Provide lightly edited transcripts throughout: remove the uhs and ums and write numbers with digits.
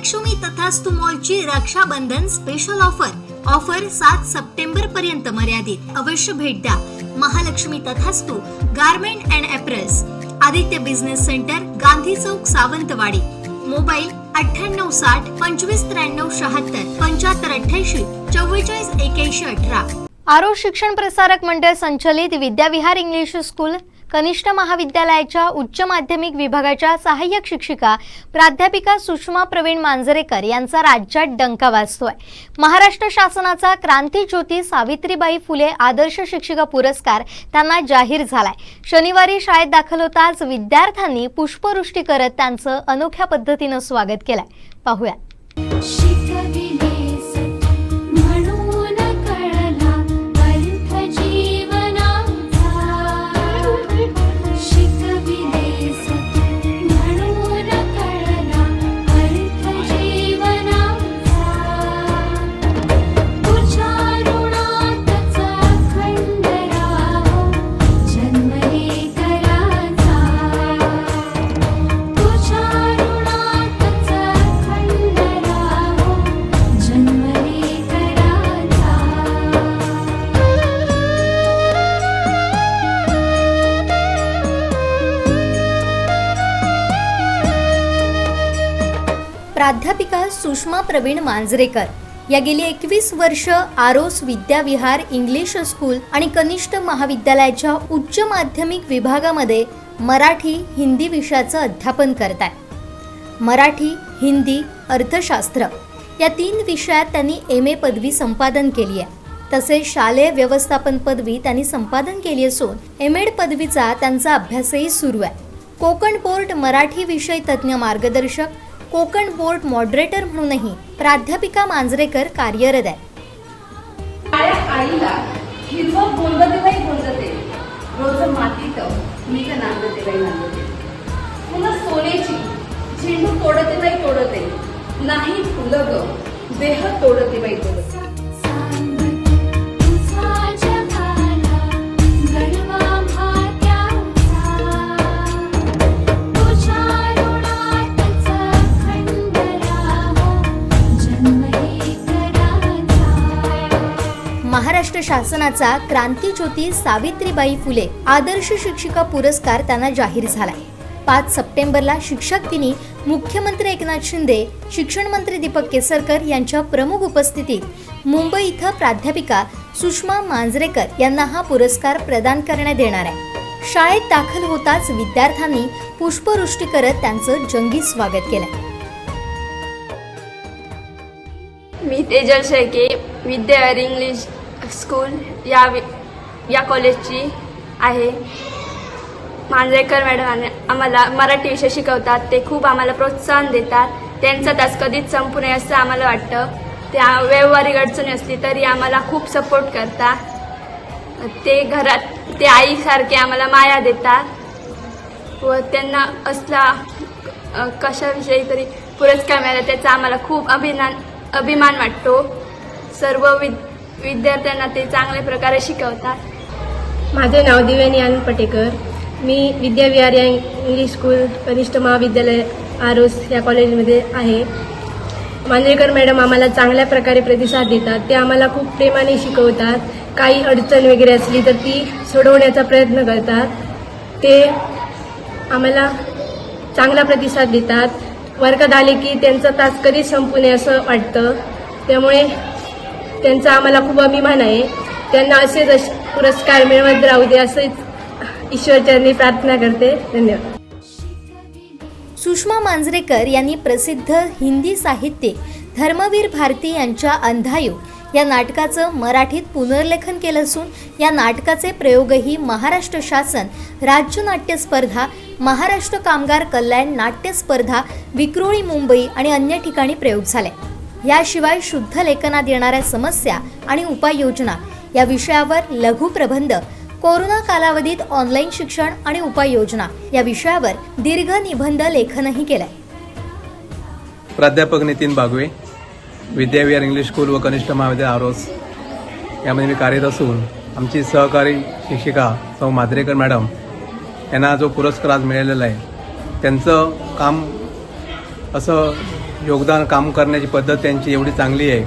महालक्ष्मी तथास्तु मॉलची Rakshabandhan special offer 7 September पर्यंत मर्यादित। अवश्य भेट द्या महालक्ष्मी तथास्तु garment and apparels, Aditya business centre, Gandhi Chowk, Sawantwadi. Mobile 9860 2593 76 7588 44 81 18। आरो शिक्षण प्रसारक मंडळ संचलित विद्याविहार इंग्लिश स्कूल कनिष्ठ महाविद्यालयाच्या उच्च माध्यमिक विभागाच्या सहाय्यक शिक्षिका प्राध्यापिका सुषमा प्रवीण मांजरेकर यांचा राज्यात डंका वाजतोय। महाराष्ट्र शासनाचा क्रांतीज्योती सावित्रीबाई फुले आदर्श शिक्षिका पुरस्कार त्यांना जाहीर झालाय। शनिवारी शाळेत दाखल होताच विद्यार्थ्यांनी पुष्पवृष्टी करत त्यांचं अनोख्या पद्धतीने स्वागत केलंय। पाहूया। प्राध्यापिका सुषमा प्रवीण मांजरेकर या गेली 21 वर्ष आरोस विद्याविहार इंग्लिश स्कूल आणि कनिष्ठ महाविद्यालयाच्या उच्च माध्यमिक विभागामध्ये मराठी हिंदी विषयाचं अध्यापन करतात। मराठी, हिंदी, अर्थशास्त्र या 3 विषयात त्यांनी MA पदवी संपादन केली आहे। तसेच शालेय व्यवस्थापन पदवी त्यांनी संपादन केली असून MEd पदवीचा त्यांचा अभ्यासही सुरू आहे। कोकण बोर्ड मराठी विषय तज्ञ मार्गदर्शक, कोकण बोर्ड मॉडरेटर म्हणूनही प्राध्यापिका मांजरेकर कार्यरत आहे। आईला हिरवं बोलवते बाई बोलवते, रोज मातीत मी का नांदते बाई नांदते, पुन्हा सोन्याची झेंडू तोडते बाई तोडते, नाही फुलं ग देह तोडते बाई तोडते। महाराष्ट्र शासनाचा क्रांतीज्योती सावित्रीबाई फुले आदर्श शिक्षिका पुरस्कार त्यांना जाहीर झालाय। 5 सप्टेंबरला शिक्षक दिनी मुख्यमंत्री एकनाथ शिंदे, शिक्षण मंत्री दीपक केसरकर यांच्या प्रमुख उपस्थितीत मुंबई इथं प्राध्यापिका सुषमा मांजरेकर यांना हा पुरस्कार प्रदान करण्यात येणार आहे। शाळेत दाखल होताच विद्यार्थ्यांनी पुष्पवृष्टी करत त्यांचं जंगी स्वागत केलंय। मी तेजल शेळके विद्याविहार इंग्लिश स्कूल या कॉलेजची आहे। मांजरेकर मॅडम आम्हाला मराठी विषय शिकवतात, ते खूप आम्हाला प्रोत्साहन देतात। त्यांचा तास कधीच संपू नये असं आम्हाला वाटतं। त्या व्यवहारिक अडचणी असली तरी आम्हाला खूप सपोर्ट करतात। ते घरात ते आईसारखे आम्हाला माया देतात व त्यांना असला कशाविषयी तरी पुरस्कार मिळाला त्याचा आम्हाला खूप अभिमान वाटतो। सर्व विद्यार्थ्यांना ते चांगल्या प्रकारे शिकवतात। माझे नाव दिव्यानी आनंद पटेकर, मी विद्याविहार या इंग्लिश स्कूल कनिष्ठ महाविद्यालय आरोस या कॉलेजमध्ये आहे। मांजरेकर मॅडम आम्हाला चांगल्या प्रकारे प्रतिसाद देतात। ते आम्हाला खूप प्रेमाने शिकवतात। काही अडचण वगैरे असली तर ती सोडवण्याचा प्रयत्न करतात। ते आम्हाला चांगला प्रतिसाद देतात। वर्गात आले की त्यांचा तास कधीच संपू नये असं वाटतं, त्यामुळे त्यांचा आम्हाला खूप अभिमान आहे। त्यांना असेच पुरस्कार मिळवत राहू दे असंच ईश्वरचरणी प्रार्थना करते। धन्यवाद। सुषमा मांजरेकर यांनी प्रसिद्ध हिंदी साहित्यिक धर्मवीर भारती यांच्या अंधायुग या नाटकाचं मराठीत पुनर्लेखन केलं असून या नाटकाचे प्रयोगही महाराष्ट्र शासन राज्य नाट्य स्पर्धा, महाराष्ट्र कामगार कल्याण नाट्य स्पर्धा, विक्रोळी मुंबई आणि अन्य ठिकाणी प्रयोग झाले। याशिवाय शुद्ध लेखनात येणाऱ्या समस्या आणि उपाययोजना या विषयावर लघु प्रबंध, कोरोना कालावधीत ऑनलाईन शिक्षण आणि उपाययोजना या विषयावर दीर्घ निबंध लेखनही केलंय। प्राध्यापक नितीन बागवे, विद्याविहार इंग्लिश स्कूल व कनिष्ठ महाविद्यालय आरोस यामध्ये मी कार्यरत असून आमची सहकारी शिक्षिका सौ मांजरेकर मॅडम यांना जो पुरस्कार आज मिळालेला आहे त्यांचं काम असं योगदान काम करण्याची पद्धत त्यांची एवढी चांगली आहे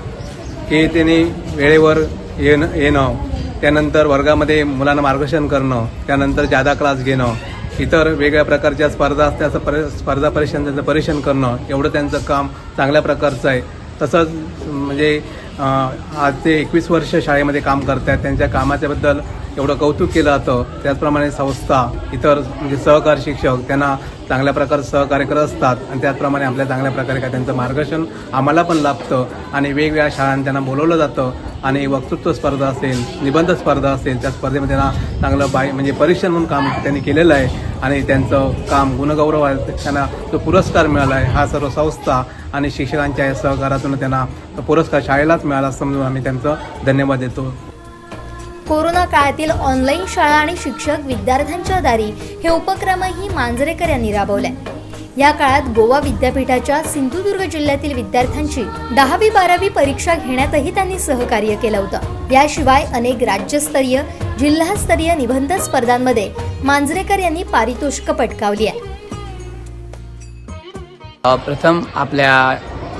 की त्यांनी वेळेवर येणं, त्यानंतर वर्गामध्ये मुलांना मार्गदर्शन करणं, त्यानंतर जादा क्लास घेणं, इतर वेगळ्या प्रकारच्या स्पर्धा असतात स्पर्धा परीक्षांचं परीक्षण करणं, एवढं त्यांचं काम चांगल्या प्रकारचं आहे. तसंच म्हणजे आज ते 21 वर्ष शाळेमध्ये काम करतात. त्यांच्या कामाच्याबद्दल एवढं कौतुक केलं जातं. त्याचप्रमाणे संस्था, इतर म्हणजे सहकारी शिक्षक त्यांना चांगल्या प्रकारे सहकार्य करत असतात आणि त्याचप्रमाणे आपल्या चांगल्या प्रकारे काय त्यांचं मार्गदर्शन आम्हाला पण लाभतं आणि वेगवेगळ्या शाळांना त्यांना बोलवलं जातं आणि वक्तृत्व स्पर्धा असेल, निबंध स्पर्धा असेल, त्या स्पर्धेमध्ये त्यांना चांगलं म्हणजे परीक्षण म्हणून काम त्यांनी केलेलं आहे आणि त्यांचं काम गुणगौरव आहे. त्यांना जो पुरस्कार मिळाला आहे हा सर्व संस्था आणि शिक्षकांच्या या सहकारातून त्यांना तो पुरस्कार शाळेलाच मिळाला समजून आम्ही त्यांचं धन्यवाद देतो. कोरोना काळातील ऑनलाईन शाळा आणि शिक्षक विद्यार्थ्यांच्या दारी हे उपक्रमही मांजरेकर यांनी राबवले. या काळात गोवा विद्यापीठाच्या सिंधुदुर्ग जिल्ह्यातील विद्यार्थ्यांची 10वी-12वी परीक्षा घेण्यातही त्यांनी सहकार्य केलं होतं. याशिवाय अनेक राज्यस्तरीय, जिल्हास्तरीय निबंध स्पर्धांमध्ये मांजरेकर यांनी पारितोषिकं पटकावली आहे. प्रथम आपल्या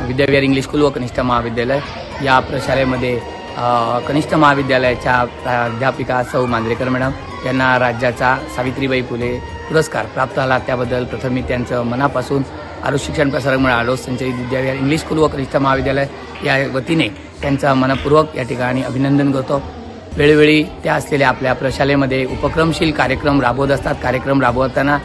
विद्याविहार इंग्लिश स्कूल व कनिष्ठ महाविद्यालय या प्रशालेमध्ये कनिष्ठ महाविद्यालयाच्या प्राध्यापिका सौ मांजरेकर मॅडम यांना राज्याचा सावित्रीबाई फुले पुरस्कार प्राप्त झाला. त्याबद्दल प्रथम मी त्यांचं मनापासून आरोग्य शिक्षण प्रसारक मंडळ आरोग्य संचलित विद्याविहार इंग्लिश स्कूल व कनिष्ठ महाविद्यालय या वतीने त्यांचं मनपूर्वक या ठिकाणी अभिनंदन करतो. वेळोवेळी त्या असलेल्या आपल्या प्रशालेमध्ये उपक्रमशील कार्यक्रम राबवत असतात. कार्यक्रम राबवताना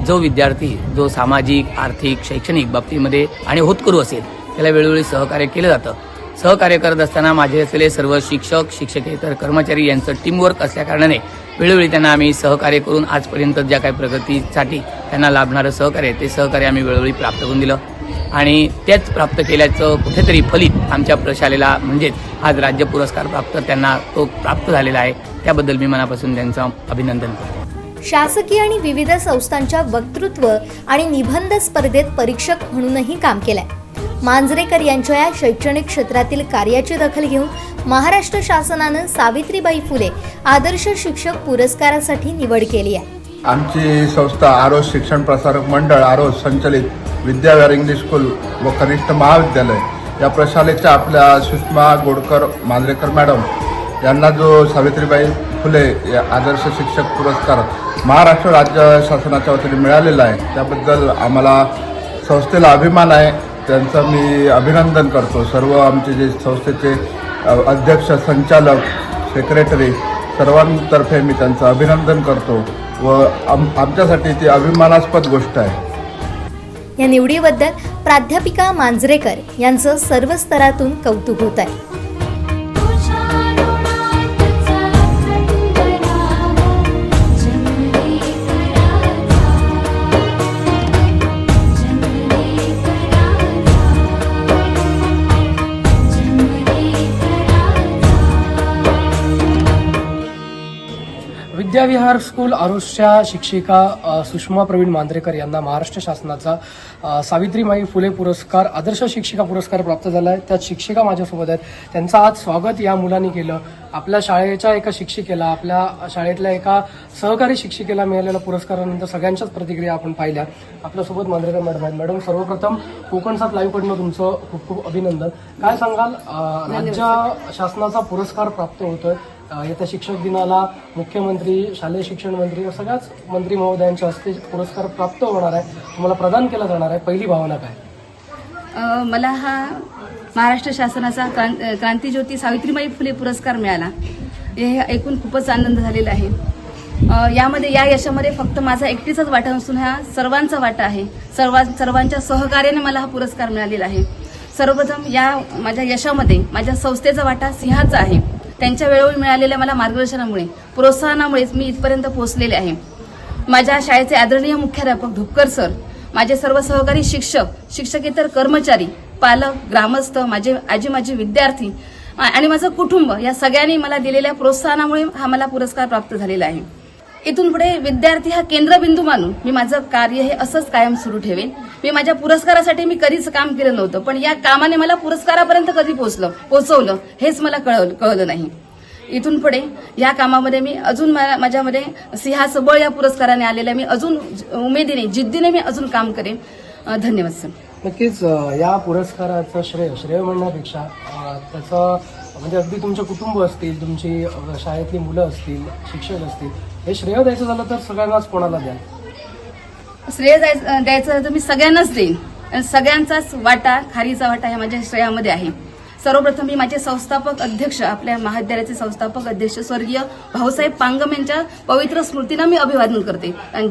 जो विद्यार्थी जो सामाजिक, आर्थिक, शैक्षणिक बाबतीमध्ये आणि होतकरू असेल त्याला वेळोवेळी सहकार्य केलं जातं. सहकार्य करत असताना माझे असलेले सर्व शिक्षक, शिक्षकेतर कर्मचारी यांचं टीमवर्क असल्याकारणाने वेळोवेळी त्यांना आम्ही सहकार्य करून आजपर्यंत ज्या काही प्रगतीसाठी त्यांना लाभणारं सहकार्य ते सहकार्य आम्ही वेळोवेळी प्राप्त करून दिलं आणि तेच प्राप्त केल्याचं कुठेतरी फलित आमच्या प्रशालेला म्हणजेच आज राज्य पुरस्कार प्राप्त त्यांना तो प्राप्त झालेला आहे. त्याबद्दल मी मनापासून त्यांचं अभिनंदन करतो. शासकीय आणि विविध संस्थांच्या वक्तृत्व आणि निबंध स्पर्धेत परीक्षक म्हणूनही काम केलंय. मांजरेकर यांच्या या शैक्षणिक क्षेत्रातील कार्याची दखल घेऊन महाराष्ट्र शासनानं सावित्रीबाई फुले आदर्श शिक्षक पुरस्कारासाठी निवड केली आहे. आमची संस्था आरोग्य शिक्षण प्रसारक मंडळ आरोग्य संचलित विद्याविहार इंग्लिश स्कूल व कनिष्ठ महाविद्यालय या प्रशालेच्या आपल्या सुषमा गोडकर मांजरेकर मॅडम यांना जो सावित्रीबाई फुले या आदर्श शिक्षक पुरस्कार महाराष्ट्र राज्य शासनाच्या वतीने मिळालेला आहे त्याबद्दल आम्हाला संस्थेला अभिमान आहे. त्यांचं मी अभिनंदन करतो. सर्व आमचे जे संस्थेचे अध्यक्ष, संचालक, सेक्रेटरी सर्वांतर्फे मी त्यांचं अभिनंदन करतो व आमच्यासाठी ती अभिमानास्पद गोष्ट आहे. या निवडीबद्दल प्राध्यापिका मांजरेकर यांचं सर्व स्तरातून कौतुक होत आहे. विद्याविहार स्कूल आरोसच्या शिक्षिका सुषमा प्रवीण मांजरेकर यांना महाराष्ट्र शासनाचा सावित्रीबाई फुले पुरस्कार आदर्श शिक्षिका पुरस्कार प्राप्त झाला आहे. त्यात शिक्षिका माझ्यासोबत आहेत. त्यांचं आज स्वागत या मुलांनी केलं. आपल्या शाळेच्या एका शिक्षिकेला, आपल्या शाळेतल्या एका सहकारी शिक्षिकेला मिळालेल्या पुरस्कारानंतर सगळ्यांच्याच प्रतिक्रिया आपण पाहिल्या. आपल्यासोबत मांजरेकर मॅडम आहेत. मॅडम, सर्वप्रथम कोकण 7 लाईव्हकडनं तुमचं खूप खूप अभिनंदन. काय सांगाल, राज्य शासनाचा पुरस्कार प्राप्त होतोय. येत्या शिक्षक दिनाला मुख्यमंत्री, शालेय शिक्षण मंत्री या सगळ्याच मंत्री महोदयांच्या हस्ते पुरस्कार प्राप्त होणार आहे, तुम्हाला प्रदान केला जाणार आहे. पहिली भावना काय? मला हा महाराष्ट्र शासनाचा क्रांतीज्योती सावित्रीबाई फुले पुरस्कार मिळाला. हे ऐकून खूपच आनंद झालेला आहे. यामध्ये या यशामध्ये फक्त माझा एकटीचाच वाटा नसून हा सर्वांचा वाटा आहे. सर्वांच्या सहकार्याने मला हा पुरस्कार मिळालेला आहे. सर्वप्रथम या माझ्या यशामध्ये माझ्या संस्थेचा वाटा सिंहाचा आहे. त्यांच्या वेळोवेळी मिळालेल्या मला मार्गदर्शनामुळे, प्रोत्साहनामुळेच मी इथपर्यंत पोहोचलेले आहे. माझ्या शाळेचे आदरणीय मुख्याध्यापक धुपकर सर, माझे सर्व सहकारी शिक्षक, शिक्षकेतर कर्मचारी, पालक, ग्रामस्थ, माझे विद्यार्थी आणि माझं कुटुंब या सगळ्यांनी मला दिलेल्या प्रोत्साहनामुळे हा मला पुरस्कार प्राप्त झालेला आहे. इथून पुढे विद्यार्थी हा केंद्रबिंदू मानून मी माझं कार्य हे असंच कायम सुरू ठेवेन. मी माझ्या पुरस्कारासाठी मी कधीच काम केलं नव्हतं, पण या कामाने मला पुरस्कारापर्यंत कधी पोहोचवलं हेच मला कळलं नाही. इथून पुढे या कामामध्ये मी अजून माझ्यामध्ये सिंहाचं बळ या पुरस्काराने आलेलं आहे. मी अजून उमेदीने, जिद्दीने मी अजून काम करेन. धन्यवाद सर. नक्कीच या पुरस्काराचं श्रेय म्हणण्यापेक्षा त्याचं म्हणजे अगदी तुमचे कुटुंब असतील, तुमची शाळेतली मुलं असतील, शिक्षक असतील, हे श्रेय द्यायचं झालं तर सगळ्यांनाच कोणाला द्याल? श्रेय द्यायचं तर मी सगळ्यांनाच देईन. आणि सगळ्यांचाच वाटा, खारीचा वाटा ह्या माझ्या श्रेयामध्ये आहे. सर्वप्रथम मी माझे संस्थापक अध्यक्ष, आपल्या महाविद्यालयाचे संस्थापक अध्यक्ष स्वर्गीय भाऊसाहेब पांगम यांच्या पवित्र स्मृतींना मी अभिवादन करते. आणि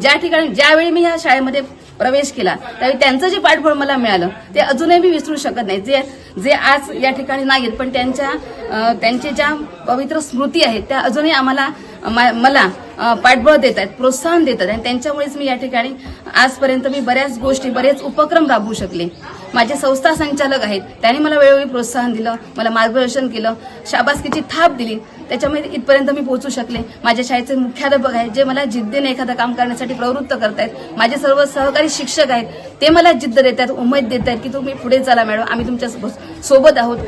ज्यावेळी मी ह्या शाळेमध्ये प्रवेश केला त्यावेळी त्यांचं जे पाठबळ मला मिळालं ते अजूनही मी विसरू शकत नाही. जे आज या ठिकाणी नाहीत, पण त्यांचे ज्या पवित्र स्मृती आहेत त्या अजूनही मला पाठबळ देत आहेत, प्रोत्साहन देतात. आणि त्यांच्यामुळेच मी या ठिकाणी आजपर्यंत मी बऱ्याच गोष्टी, बरेच उपक्रम राबवू शकले. माझे संस्था संचालक आहेत, त्यांनी मला वेळोवेळी प्रोत्साहन दिलं, मला मार्गदर्शन केलं, शाबासकीची थाप दिली. त्याच्यामुळे इथपर्यंत मी पोहोचू शकले. माझ्या शाळेचे मुख्याध्यापक आहेत जे मला जिद्दीने एखादं काम करण्यासाठी प्रवृत्त करतायत. माझे सर्व सहकारी शिक्षक आहेत, ते मला जिद्द देत आहेत, उमेद देत आहेत की तुम्ही पुढे चला मॅडम, आम्ही तुमच्या सोबत आहोत.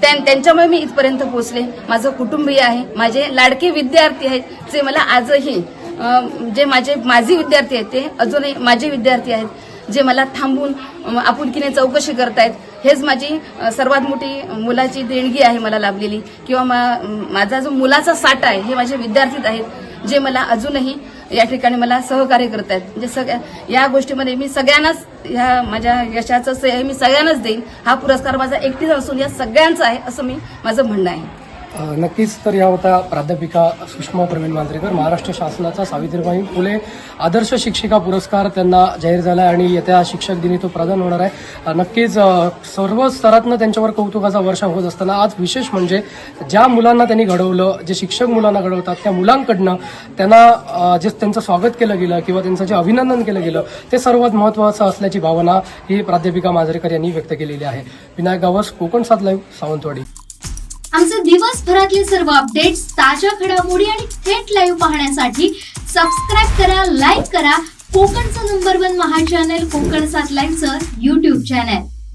त्यांच्यामुळे मी इथपर्यंत पोहोचले. माझं कुटुंबीय आहे, माझे लाडके विद्यार्थी आहेत जे मला आजही जे माझे विद्यार्थी आहेत ते अजूनही माझे विद्यार्थी आहेत, जे मला थांबून आपुलकीने चौकशी करतायत. हेच माझी सर्वात मोठी मुलाची देणगी आहे मला लाभलेली, किंवा माझा जो मुलाचा साठा आहे हे माझे विद्यार्थीच आहेत जे मला अजूनही या ठिकाणी मला सहकार्य करत आहेत. म्हणजे या गोष्टीमध्ये मी सगळ्यांनाच, ह्या माझ्या यशाचं श्रेय मी सगळ्यांनाच देईन. हा पुरस्कार माझा एकटीचा असून या सगळ्यांचा आहे असं माझं म्हणणं आहे. नक्कीच. तर या होत्या प्राध्यापिका सुषमा प्रवीण मांजरेकर. महाराष्ट्र शासनाचा सावित्रीबाई फुले आदर्श शिक्षिका पुरस्कार त्यांना जाहीर झाला आणि येत्या शिक्षक दिनी तो प्रदान होणार आहे. नक्कीच सर्व स्तरातनं त्यांच्यावर कौतुकाचा वर्षा होत असताना आज विशेष म्हणजे ज्या मुलांना त्यांनी घडवलं, जे शिक्षक मुलांना घडवतात त्या मुलांकडनं त्यांना जे त्यांचं स्वागत केलं गेलं किंवा त्यांचं जे अभिनंदन केलं गेलं ते सर्वात महत्त्वाचं असल्याची भावना ही प्राध्यापिका मांजरेकर यांनी व्यक्त केलेली आहे. विनायक गावस, कोकण 7 लाईव्ह, सावंतवाडी. आमचे दिवसभरातले सर्व अपडेट्स, ताज्या घडामोडी आणि थेट लाईव्ह पाहण्यासाठी सबस्क्राईब करा, लाईक करा कोकणचं नंबर 1 महा चॅनल कोकण 7 लाईव्हचं YouTube चॅनल.